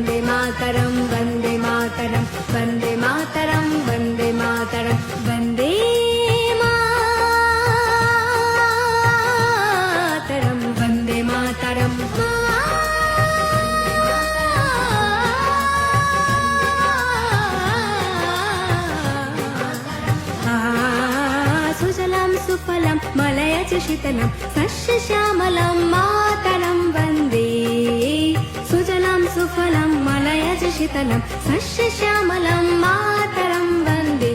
वन्दे मातरं वन्दे मातरं वन्दे मातरं वन्दे मातरं वन्दे मातरं वन्दे मातरं सुजलं सुफलं मलयज शीतलं सस्यश्यामलं मातरं वन्दे सुजलं सुफलं मलयज शीतलं सस्यश्यामलं मातरं वन्दे